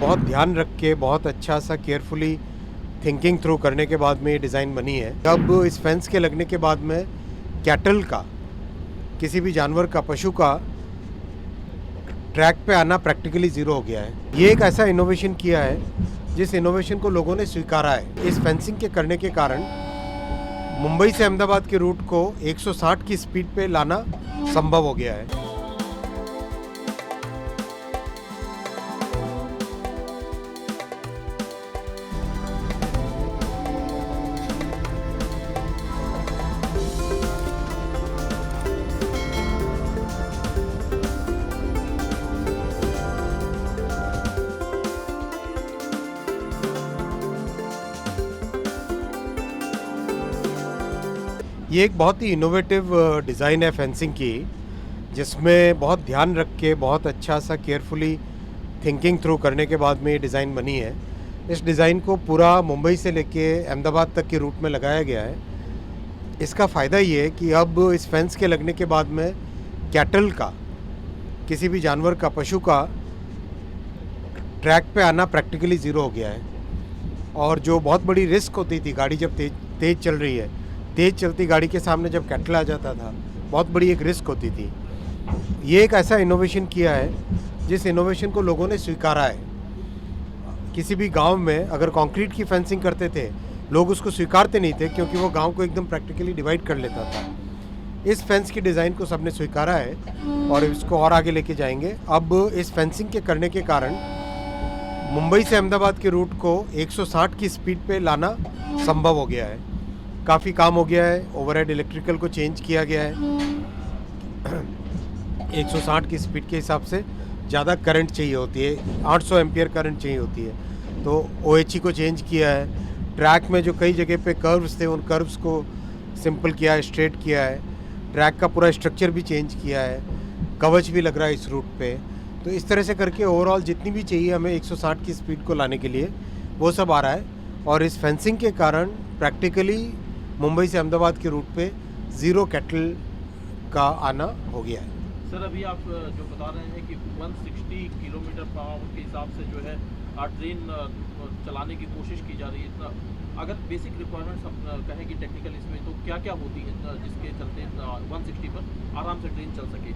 बहुत ध्यान रख के बहुत अच्छा सा केयरफुली थिंकिंग थ्रू करने के बाद में ये डिज़ाइन बनी है। अब इस फेंस के लगने के बाद में कैटल का, किसी भी जानवर का, पशु का ट्रैक पे आना प्रैक्टिकली ज़ीरो हो गया है। ये एक ऐसा इनोवेशन किया है जिस इनोवेशन को लोगों ने स्वीकारा है। इस फेंसिंग के करने के कारण मुंबई से अहमदाबाद के रूट को 160 की स्पीड पे लाना संभव हो गया है। ये एक बहुत ही इनोवेटिव डिज़ाइन है फेंसिंग की, जिसमें बहुत ध्यान रख के बहुत अच्छा सा केयरफुली थिंकिंग थ्रू करने के बाद में ये डिज़ाइन बनी है। इस डिज़ाइन को पूरा मुंबई से लेके अहमदाबाद तक के रूट में लगाया गया है। इसका फ़ायदा ये है कि अब इस फेंस के लगने के बाद में कैटल का, किसी भी जानवर का, पशु का ट्रैक पे आना प्रैक्टिकली ज़ीरो हो गया है। और जो बहुत बड़ी रिस्क होती थी, गाड़ी जब तेज़ चल रही है, तेज़ चलती गाड़ी के सामने जब कैटल आ जाता था, बहुत बड़ी एक रिस्क होती थी। ये एक ऐसा इनोवेशन किया है जिस इनोवेशन को लोगों ने स्वीकारा है। किसी भी गांव में अगर कंक्रीट की फेंसिंग करते थे, लोग उसको स्वीकारते नहीं थे क्योंकि वो गांव को एकदम प्रैक्टिकली डिवाइड कर लेता था। इस फेंस की डिज़ाइन को सबने स्वीकारा है और इसको और आगे लेके जाएंगे। अब इस फेंसिंग के करने के कारण मुंबई से अहमदाबाद के रूट को 160 की स्पीड पे लाना संभव हो गया है। काफ़ी काम हो गया है। ओवरहेड इलेक्ट्रिकल को चेंज किया गया है। 160 की स्पीड के हिसाब से ज़्यादा करंट चाहिए होती है, 800 एम्पियर करंट चाहिए होती है, तो OHE को चेंज किया है। ट्रैक में जो कई जगह पे कर्व्स थे, उन कर्व्स को सिंपल किया है, स्ट्रेट किया है। ट्रैक का पूरा स्ट्रक्चर भी चेंज किया है। कवच भी लग रहा है इस रूट पे। तो इस तरह से करके ओवरऑल जितनी भी चाहिए हमें 160 की स्पीड को लाने के लिए, वो सब आ रहा है। और इस फेंसिंग के कारण प्रैक्टिकली मुंबई से अहमदाबाद के रूट पे ज़ीरो कैटल का आना हो गया है। सर, अभी आप जो बता रहे हैं कि 160 किलोमीटर पर आवर के हिसाब से जो है ट्रेन चलाने की कोशिश की जा रही है। इतना अगर बेसिक रिक्वायरमेंट्स हम कहें कि टेक्निकल इसमें, तो क्या क्या होती है जिसके चलते 160 पर आराम से ट्रेन चल सके?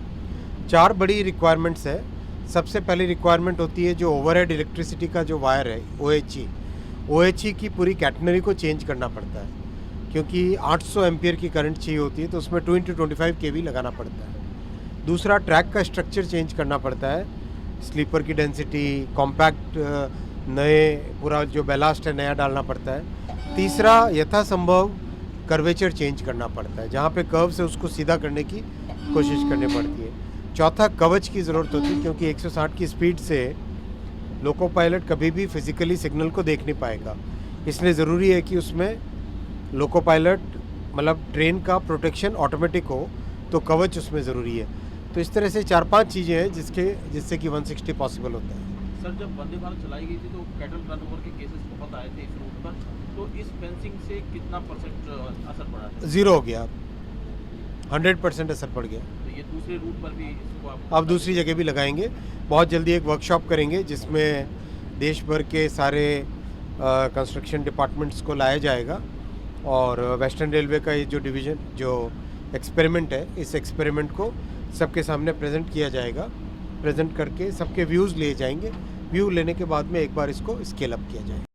4 बड़ी रिक्वायरमेंट्स है। सबसे पहली रिक्वायरमेंट होती है जो ओवरहेड इलेक्ट्रिसिटी का जो वायर है, OHE की पूरी कैटनरी को चेंज करना पड़ता है क्योंकि 800 एम्पियर की करंट चाहिए होती है, तो उसमें 2x25 kV लगाना पड़ता है। दूसरा, ट्रैक का स्ट्रक्चर चेंज करना पड़ता है, स्लीपर की डेंसिटी, कॉम्पैक्ट नए, पूरा जो बैलास्ट है नया डालना पड़ता है। तीसरा, यथासंभव कर्वेचर चेंज करना पड़ता है, जहाँ पे कर्व से उसको सीधा करने की कोशिश करनी पड़ती है। चौथा, कवच की ज़रूरत होती है क्योंकि 160 की स्पीड से लोको पायलट कभी भी फिज़िकली सिग्नल को देख नहीं पाएगा, इसलिए ज़रूरी है कि उसमें लोको पायलट मतलब ट्रेन का प्रोटेक्शन ऑटोमेटिक हो, तो कवच उसमें ज़रूरी है। तो इस तरह से 4-5 चीज़ें हैं जिससे कि 160 पॉसिबल होता है। सर, जब वंदे भारत चलाई गई थी तो कैटल टर्नओवर के केसेस बहुत आए थे इस रूट पर, तो इस फेंसिंग से कितना परसेंट असर पड़ा है? ज़ीरो हो गया, 100% असर पड़ गया। तो ये दूसरे रूट पर भी इसको आप अब दूसरी जगह भी लगाएंगे। बहुत जल्दी एक वर्कशॉप करेंगे जिसमें देश भर के सारे कंस्ट्रक्शन डिपार्टमेंट्स को लाया जाएगा और वेस्टर्न रेलवे का ये जो एक्सपेरिमेंट है, इस एक्सपेरिमेंट को सबके सामने प्रेजेंट किया जाएगा। प्रेजेंट करके सबके व्यूज़ लिए जाएंगे। व्यू लेने के बाद में एक बार इसको स्केल अप किया जाएगा।